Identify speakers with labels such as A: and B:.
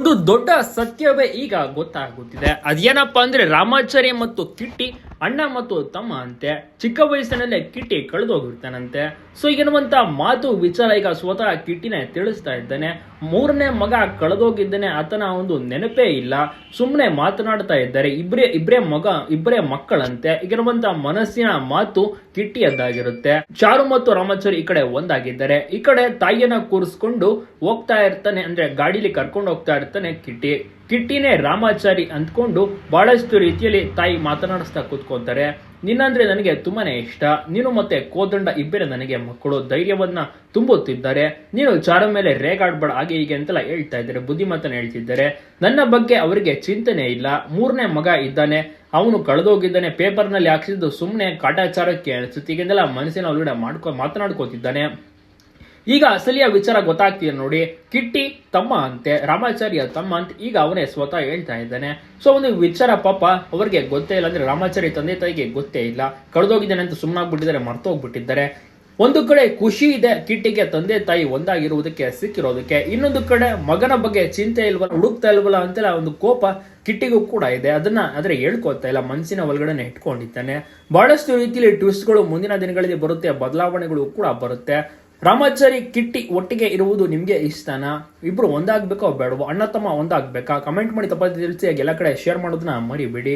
A: ಒಂದು ದೊಡ್ಡ ಸತ್ಯವೇ ಈಗ ಗೊತ್ತಾಗುತ್ತಿದೆ. ಅದೇನಪ್ಪ ಅಂದ್ರೆ ರಾಮಾಚಾರಿ ಮತ್ತು ಕಿಟ್ಟಿ ಅಣ್ಣ ಮತ್ತು ತಮ್ಮ ಅಂತೆ. ಚಿಕ್ಕ ವಯಸ್ಸಿನಲ್ಲೇ ಕಿಟ್ಟಿ ಕಳೆದೋಗಿರ್ತಾನಂತೆ. ಸೊ ಈಗಿರುವಂತ ಮಾತು ವಿಚಾರ ಈಗ ಸ್ವತಃ ಕಿಟ್ಟಿನೇ ತಿಳಿಸ್ತಾ ಇದ್ದಾನೆ. ಮೂರನೇ ಮಗ ಕಳೆದೋಗಿದ್ದಾನೆ, ಆತನ ಒಂದು ನೆನಪೇ ಇಲ್ಲ, ಸುಮ್ಮನೆ ಮಾತನಾಡ್ತಾ ಇದ್ದಾರೆ. ಇಬ್ಬರೇ ಮಕ್ಕಳಂತೆ. ಈಗಿರುವಂತ ಮನಸ್ಸಿನ ಮಾತು ಕಿಟ್ಟಿಯದ್ದಾಗಿರುತ್ತೆ. ಚಾರು ಮತ್ತು ರಾಮಾಚಾರಿ ಈ ಕಡೆ ಒಂದಾಗಿದ್ದಾರೆ. ಈ ಕಡೆ ತಾಯಿಯನ್ನ ಕೂರಿಸ್ಕೊಂಡು ಹೋಗ್ತಾ ಇರ್ತಾನೆ, ಅಂದ್ರೆ ಗಾಡಿಲಿ ಕರ್ಕೊಂಡು ಹೋಗ್ತಾ ಇರ್ತಾನೆ ಕಿಟ್ಟಿನೇ ರಾಮಾಚಾರಿ ಅಂದ್ಕೊಂಡು ಬಹಳಷ್ಟು ರೀತಿಯಲ್ಲಿ ತಾಯಿ ಮಾತನಾಡಿಸ್ತಾ ಕೂತ್ಕೊಂತಾರೆ. ನಿನ್ನಂದ್ರೆ ನನಗೆ ತುಂಬಾನೇ ಇಷ್ಟ, ನೀನು ಮತ್ತೆ ಕೋದಂಡ ಇಬ್ಬರೇ ನನಗೆ ಮಕ್ಕಳು, ಧೈರ್ಯವನ್ನ ತುಂಬುತ್ತಿದ್ದಾರೆ, ನೀನು ಚಾರ ಮೇಲೆ ರೇಗಾಡ್ಬೇಡ ಹಾಗೆ ಹೀಗೆ ಅಂತೆಲ್ಲ ಹೇಳ್ತಾ ಇದ್ದಾರೆ, ಬುದ್ಧಿಮತನ ಹೇಳ್ತಿದ್ದಾರೆ. ನನ್ನ ಬಗ್ಗೆ ಅವರಿಗೆ ಚಿಂತನೆ ಇಲ್ಲ. ಮೂರನೇ ಮಗ ಇದ್ದಾನೆ, ಅವನು ಕಳೆದೋಗಿದ್ದಾನೆ, ಪೇಪರ್ನಲ್ಲಿ ಹಾಕ್ಸಿದ್ದು ಸುಮ್ಮನೆ ಕಾಟಾಚಾರಕ್ಕೆ ಅನಿಸುತ್ತೆ, ಈಗೆಲ್ಲ ಮನಸ್ಸಿನ ಒಳಗಡೆ ಮಾತನಾಡ್ಕೋತಿದ್ದಾನೆ. ಈಗ ಅಸಲಿಯ ವಿಚಾರ ಗೊತ್ತಾಗ್ತಿದೆ ನೋಡಿ. ಕಿಟ್ಟಿ ತಮ್ಮ ಅಂತೆ, ರಾಮಾಚಾರಿಯ ತಮ್ಮ ಅಂತ ಈಗ ಅವನೇ ಸ್ವತಃ ಹೇಳ್ತಾ ಇದ್ದಾನೆ. ಸೊ ಒಂದು ವಿಚಾರ ಪಾಪ ಅವ್ರಿಗೆ ಗೊತ್ತೇ ಇಲ್ಲ, ಅಂದ್ರೆ ರಾಮಾಚಾರಿ ತಂದೆ ತಾಯಿಗೆ ಗೊತ್ತೇ ಇಲ್ಲ, ಕಳೆದೋಗಿದ್ದಾನೆ ಅಂತ ಸುಮ್ಮನಾಗ್ಬಿಟ್ಟಿದ್ದಾರೆ, ಮರ್ತೋಗ್ಬಿಟ್ಟಿದ್ದಾರೆ. ಒಂದು ಕಡೆ ಖುಷಿ ಇದೆ ಕಿಟ್ಟಿಗೆ ತಂದೆ ತಾಯಿ ಒಂದಾಗಿರುವುದಕ್ಕೆ, ಸಿಕ್ಕಿರೋದಕ್ಕೆ. ಇನ್ನೊಂದು ಕಡೆ ಮಗನ ಬಗ್ಗೆ ಚಿಂತೆ ಇಲ್ವಲ್ಲ, ಹುಡುಕ್ತಾ ಇಲ್ವಲ್ಲ ಅಂತೆಲ್ಲ ಒಂದು ಕೋಪ ಕಿಟ್ಟಿಗೂ ಕೂಡ ಇದೆ. ಆದ್ರೆ ಹೇಳ್ಕೊತಾ ಇಲ್ಲ, ಮನಸ್ಸಿನ ಒಳಗಡೆ ಇಟ್ಕೊಂಡಿದ್ದಾನೆ. ಬಹಳಷ್ಟು ರೀತಿಯಲ್ಲಿ ಟ್ವಿಸ್ಟ್ಗಳು ಮುಂದಿನ ದಿನಗಳಲ್ಲಿ ಬರುತ್ತೆ, ಬದಲಾವಣೆಗಳು ಕೂಡ ಬರುತ್ತೆ. ರಾಮಾಚಾರಿ ಕಿಟ್ಟಿ ಒಟ್ಟಿಗೆ ಇರುವುದು ನಿಮ್ಗೆ ಇಷ್ಟನಾ? ಇಬ್ರು ಒಂದಾಗ್ಬೇಕೋ ಬೇಡವೋ? ಅಣ್ಣ ತಮ್ಮ ಒಂದಾಗ್ಬೇಕಾ? ಕಮೆಂಟ್ ಮಾಡಿ ತಪ್ಪಾಗಿ ತಿಳಿಸಿ. ಎಲ್ಲ ಕಡೆ ಶೇರ್ ಮಾಡೋದನ್ನ ಮರಿಬೇಡಿ.